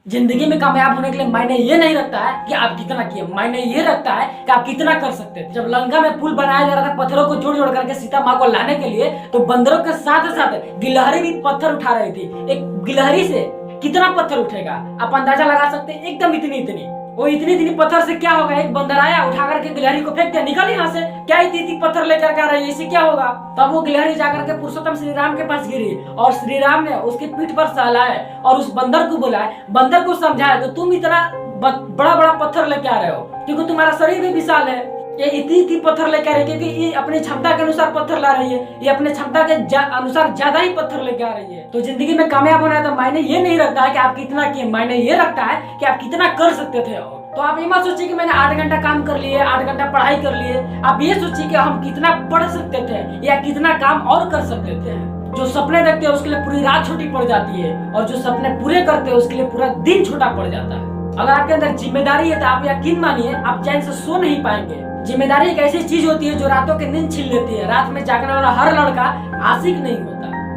जिंदगी में कामयाब होने के लिए मायने ये नहीं रखता है कि आप कितना किए, मायने ये रखता है कि आप कितना कर सकते हैं। जब लंका में पुल बनाया जा रहा था पत्थरों को जोड़ जोड़ करके सीता माँ को लाने के लिए, तो बंदरों के साथ साथ गिलहरी भी पत्थर उठा रही थी। एक गिलहरी से कितना पत्थर उठेगा आप अंदाजा लगा सकते हैं, एकदम इतनी इतनी। वो इतनी इतनी पत्थर से क्या होगा, एक बंदर आया उठा करके गिलहरी को फेंक दिया, निकल यहाँ से, क्या इतनी पत्थर लेकर आ रही है, इससे क्या होगा। तब वो गिलहरी जाकर के पुरुषोत्तम श्री राम के पास गिरी और श्री राम ने उसकी पीठ पर सहलाए और उस बंदर को बुलाए, बंदर को समझाया कि तुम इतना बड़ा बड़ा पत्थर लेके आ रहे हो क्योंकि तुम्हारा शरीर भी विशाल है। ये इतनी पत्थर लेके आ रही है क्योंकि ये अपनी क्षमता के अनुसार पत्थर ला रही है, ये अपने क्षमता के अनुसार ज्यादा ही पत्थर लेके आ रही है। तो जिंदगी में कामयाब होना है तो मायने ये नहीं रखता है कि आप कितना किए, मायने ये रखता है कि आप कितना कर सकते थे। तो आप ये मत सोचिए कि मैंने 8 घंटा काम कर लिए, 8 घंटा पढ़ाई कर लिए। आप ये सोचिए कि हम कितना पढ़ सकते थे या कितना काम और कर सकते थे। जो सपने देखते हैं उसके लिए पूरी रात छोटी पड़ जाती है और जो सपने पूरे करते हैं उसके लिए पूरा दिन छोटा पड़ जाता है। अगर आपके अंदर जिम्मेदारी है तो आप यकीन मानिए आप चैन से सो नहीं पाएंगे। जिम्मेदारी एक ऐसी चीज होती है जो रातों की नींद छीन लेती है। रात में जागने वाला हर लड़का आशिक नहीं होता।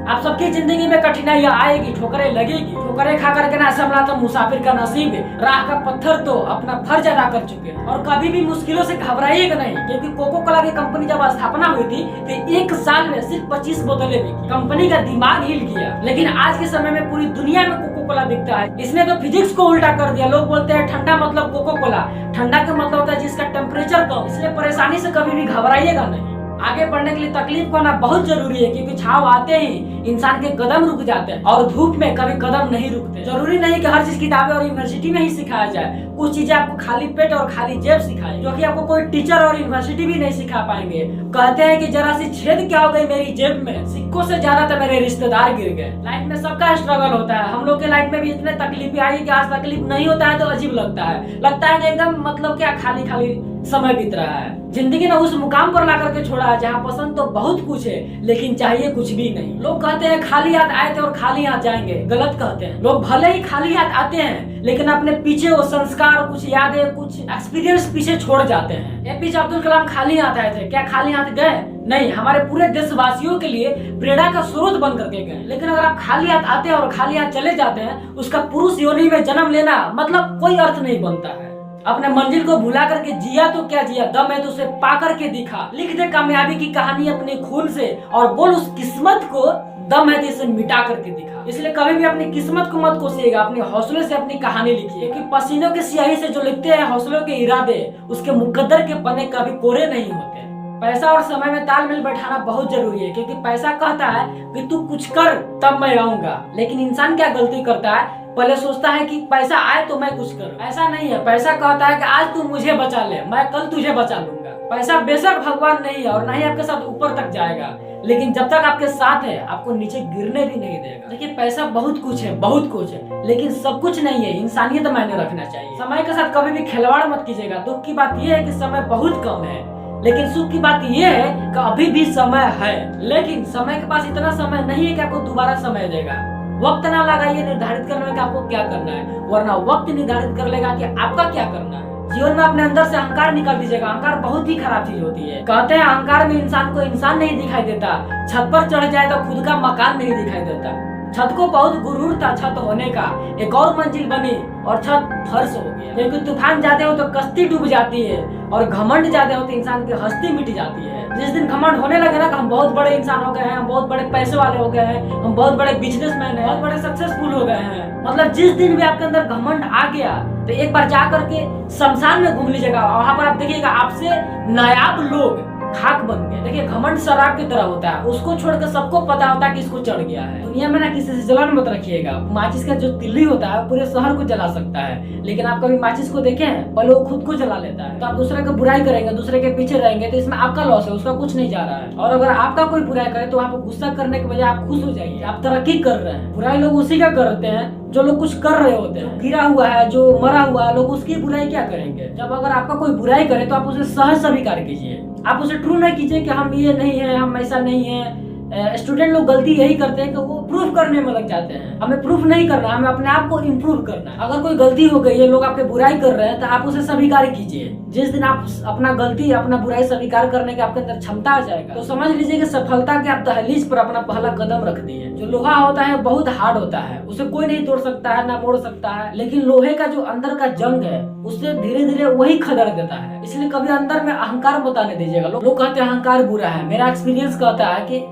आप सबकी जिंदगी में कठिनाइयां आएगी, ठोकरें लगेगी, ठोकरें खा करके ना संभला तो मुसाफिर का नसीब है। राह का पत्थर तो अपना फर्ज अदा कर चुके हैं और कभी भी मुश्किलों से घबराइएगा नहीं, क्योंकि कोको कोला की कंपनी जब स्थापना हुई थी तो 1 साल में सिर्फ 25 बोतलें बिकी। कंपनी का दिमाग हिल गया, लेकिन आज के समय में पूरी दुनिया में कोको कोला बिकता है। इसने तो फिजिक्स को उल्टा कर दिया। लोग बोलते हैं ठंडा मतलब कोको कोला, ठंडा का मतलब होता है जिसका टेम्परेचर कम। इसलिए परेशानी से कभी भी घबराइएगा नहीं। आगे बढ़ने के लिए तकलीफ को आना बहुत जरूरी है, क्योंकि छाव आते ही इंसान के कदम रुक जाते हैं और धूप में कभी कदम नहीं रुकते। जरूरी नहीं कि हर चीज किताबें और यूनिवर्सिटी में ही सिखाया जाए। कुछ चीजें आपको खाली पेट और खाली जेब सिखाए, जो कि आपको कोई टीचर और यूनिवर्सिटी भी नहीं सिखा पाएंगे। कहते हैं कि जरा सी छेद क्या हो गई मेरी जेब में, सिक्कों से ज्यादा तो मेरे रिश्तेदार गिर गए। लाइफ में सबका स्ट्रगल होता है। हम लोग के लाइफ में भी इतने तकलीफ आई कि आज तकलीफ नहीं होता है तो अजीब लगता है। लगता है कि एकदम मतलब क्या खाली खाली समय बीत रहा है। जिंदगी ने उस मुकाम पर ला करके छोड़ा है जहाँ पसंद तो बहुत कुछ है लेकिन चाहिए कुछ भी नहीं। लोग कहते हैं खाली हाथ आए थे और खाली हाथ जाएंगे, गलत कहते हैं। लोग भले ही खाली हाथ आते हैं लेकिन अपने पीछे वो संस्कार, कुछ यादें, कुछ एक्सपीरियंस पीछे छोड़ जाते हैं। एपीजे अब्दुल कलाम खाली हाथ आए थे, क्या खाली हाथ गए? नहीं, हमारे पूरे देशवासियों के लिए प्रेरणा का स्रोत बन करके गए। लेकिन अगर आप खाली हाथ आते हैं और खाली हाथ चले जाते हैं, उसका पुरुष योनि में जन्म लेना मतलब कोई अर्थ नहीं बनता है। अपने मंजिल को भुला करके जिया तो क्या जिया, दम है तो उसे पा करके दिखा। लिख दे कामयाबी की कहानी अपने खून से और बोल उस किस्मत को, दम है तो इसे मिटा करके दिखा। इसलिए कभी भी अपनी किस्मत को मत कोसिएगा, अपने हौसले से अपनी कहानी लिखिए। क्योंकि पसीनों की स्याही से जो लिखते हैं हौसलों के इरादे, उसके मुकद्दर के पन्ने कभी कोरे नहीं होते। पैसा और समय में तालमेल बैठाना बहुत जरूरी है, क्योंकि पैसा कहता है कि तू कुछ कर तब मैं आऊंगा, लेकिन इंसान क्या गलती करता है, पहले सोचता है कि पैसा आए तो मैं कुछ करूं। ऐसा नहीं है। पैसा कहता है कि आज तू मुझे बचा ले, मैं कल तुझे बचा लूंगा। पैसा बेशक भगवान नहीं है और न ही आपके साथ ऊपर तक जाएगा, लेकिन जब तक आपके साथ है आपको नीचे गिरने भी नहीं देगा। देखिए पैसा बहुत कुछ है, बहुत कुछ है, लेकिन सब कुछ नहीं है। इंसानियत मायने रखना चाहिए। समय के साथ कभी भी खिलवाड़ मत कीजिएगा। दुख की बात यह है कि समय बहुत कम है, लेकिन सुख की बात यह है कि अभी भी समय है। लेकिन समय के पास इतना समय नहीं है कि आपको दोबारा समय देगा। वक्त ना लगाइए निर्धारित करने में कि आपको क्या करना है, वरना वक्त निर्धारित कर लेगा कि आपका क्या करना है। जीवन में अपने अंदर से अहंकार निकाल दीजिएगा। अहंकार बहुत ही खराब चीज होती है। कहते हैं अहंकार में इंसान को इंसान नहीं दिखाई देता, छत पर चढ़ जाए तो खुद का मकान नहीं दिखाई देता। छत को बहुत गुरूर था छत होने का, एक और मंजिल बनी और छत फर्श हो गया। क्योंकि तूफान जाते हो तो कश्ती डूब जाती है और घमंड जाते हो तो इंसान की हस्ती मिट जाती है। जिस दिन घमंड होने लगे ना कि हम बहुत बड़े इंसान हो गए हैं, हम बहुत बड़े पैसे वाले हो गए हैं, हम बहुत बड़े बिजनेसमैन हैं, बहुत बड़े सक्सेसफुल हो गए हैं, मतलब जिस दिन भी आपके अंदर घमंड आ गया तो एक बार जा करके शमशान में घूम लीजिएगा। वहां पर आप देखिएगा आपसे नायाब लोग खाक बन गए। देखिए घमंड शराब की तरह होता है, उसको छोड़कर सबको पता होता है कि इसको चढ़ गया है। दुनिया में ना किसी से जलन मत रखिएगा। माचिस का जो तिल्ली होता है पूरे शहर को जला सकता है, लेकिन आप कभी माचिस को देखे हैं? पहले वो खुद को जला लेता है। तो आप दूसरे की बुराई करेंगे, दूसरे के पीछे रहेंगे तो इसमें आपका लॉस है, उसका कुछ नहीं जा रहा है। और अगर आपका कोई बुराई करे तो वहाँ पर गुस्सा करने के बजाय आप खुश हो जाइए, आप तरक्की कर रहे हैं। बुराई लोग उसी का करते हैं जो लोग कुछ कर रहे होते हैं। गिरा हुआ है, जो मरा हुआ है, लोग उसकी बुराई क्या करेंगे? जब अगर आपका कोई बुराई करे तो आप उसे सहज स्वीकार कीजिए। आप उसे ट्रू नहीं कीजिए कि हम ये नहीं है, हम ऐसा नहीं है, स्टूडेंट लोग गलती यही करते हैं कि वो प्रूफ करने में लग जाते हैं। हमें प्रूफ नहीं करना, हमें अपने आप को इम्प्रूव करना है। अगर कोई गलती हो गई है, लोग आपके बुराई कर रहे हैं, तो आप उसे स्वीकार कीजिए। जिस दिन आप अपना गलती, अपना बुराई स्वीकार करने के आपके अंदर क्षमता आ जाएगा, तो समझ लीजिए कि सफलता के आप दहलीज पर अपना पहला कदम रख दिए। जो लोहा होता है बहुत हार्ड होता है, उसे कोई नहीं तोड़ सकता है, ना मोड़ सकता है, लेकिन लोहे का जो अंदर का जंग है उससे धीरे धीरे वही खदड़ देता है। इसलिए कभी अंदर में अहंकार बताने दीजिएगा। लोग कहते हैं अहंकार बुरा है, मेरा एक्सपीरियंस कहता है कि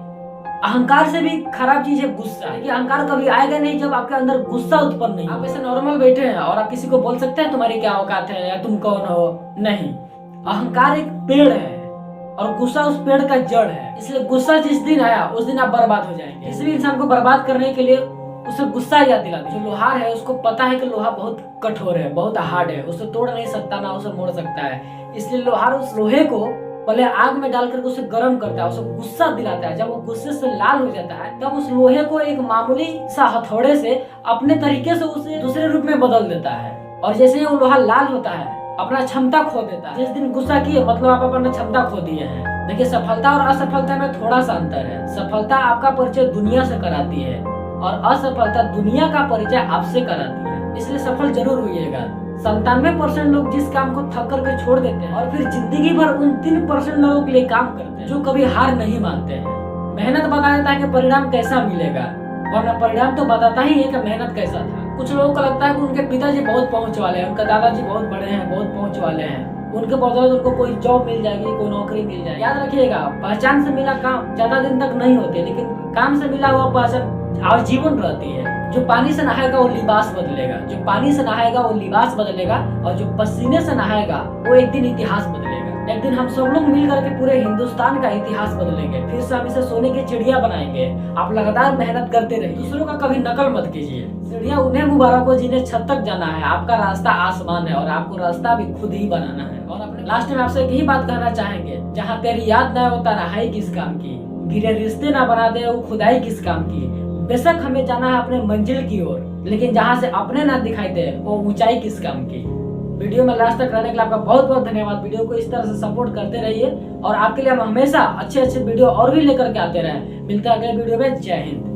अहंकार से भी खराब चीज है गुस्सा। कि अहंकार कभी आएगा नहीं जब आपके अंदर गुस्सा उत्पन्न नहीं। आप ऐसे नॉर्मल बैठे हैं और आप किसी को बोल सकते हैं तुम्हारी क्या औकात है या तुम कौन हो? नहीं, अहंकार एक पेड़ है और गुस्सा उस पेड़ का जड़ है। इसलिए गुस्सा जिस दिन आया उस दिन आप बर्बाद हो जाएंगे। किसी भी इंसान को बर्बाद करने के लिए उसे गुस्सा याद दिला दे। जो लोहार है उसको पता है कि लोहा बहुत कठोर है, बहुत हार्ड है, उसे तोड़ नहीं सकता, ना उसे मोड़ सकता है। इसलिए लोहार उस लोहे को पहले आग में डालकर उसे गर्म करता है, उसे गुस्सा दिलाता है। जब वो गुस्से से लाल हो जाता है तब उस लोहे को एक मामूली सा हथौड़े से अपने तरीके से उसे दूसरे रूप में बदल देता है। और जैसे ही वो लोहा लाल होता है अपना क्षमता खो देता है। जिस दिन गुस्सा किए मतलब आप अपना क्षमता खो दिए हैं। देखिए, सफलता और असफलता में थोड़ा सा अंतर है। सफलता आपका परिचय दुनिया से कराती है और असफलता दुनिया का परिचय आपसे कराती है। इसलिए सफल जरूर होइएगा। 97% लोग जिस काम को थक करके छोड़ देते हैं और फिर जिंदगी भर उन 3% लोगों के लिए काम करते हैं जो कभी हार नहीं मानते हैं। मेहनत बता देता है कि परिणाम कैसा मिलेगा, वरना परिणाम तो बताता ही है कि मेहनत कैसा था। कुछ लोगों को लगता है कि उनके पिताजी बहुत पहुंच वाले हैं, उनके दादाजी बहुत बड़े हैं, बहुत पहुंच वाले हैं, उनके बदौलत उनको कोई जॉब मिल जाएगी, कोई नौकरी मिल जाएगी। याद रखिएगा, पहचान से मिला काम ज्यादा दिन तक नहीं होते, लेकिन काम से मिला हुआ पहचान आजीवन रहती है। जो पानी से नहाएगा वो लिबास बदलेगा, जो पानी से नहाएगा वो लिबास बदलेगा, और जो पसीने से नहाएगा वो एक दिन इतिहास बदलेगा। एक दिन हम सब लोग मिल करके पूरे हिंदुस्तान का इतिहास बदलेंगे। फिर से हम इसे सोने की चिड़िया बनाएंगे। आप लगातार मेहनत करते रहिए, दूसरों का कभी नकल मत कीजिए। चिड़िया उन्हें मुबारक हो जिन्हें छत तक जाना है। आपका रास्ता आसमान है और आपको रास्ता भी खुद ही बनाना है। और अपने लास्ट में आपसे यही बात कहना चाहेंगे, जहाँ तेरी याद न हो तन्हाई किस काम की, गिरे रिश्ते न बना दे वो खुदाई किस काम की। बेशक हमें जाना है अपने मंजिल की ओर, लेकिन जहाँ से अपने ना दिखाई दे वो ऊंचाई किस काम की। वीडियो में लास्ट तक रहने के लिए आपका बहुत बहुत धन्यवाद। वीडियो को इस तरह से सपोर्ट करते रहिए और आपके लिए हम हमेशा अच्छे वीडियो और भी लेकर के आते रहे। मिलते हैं अगले वीडियो में। जय हिंद।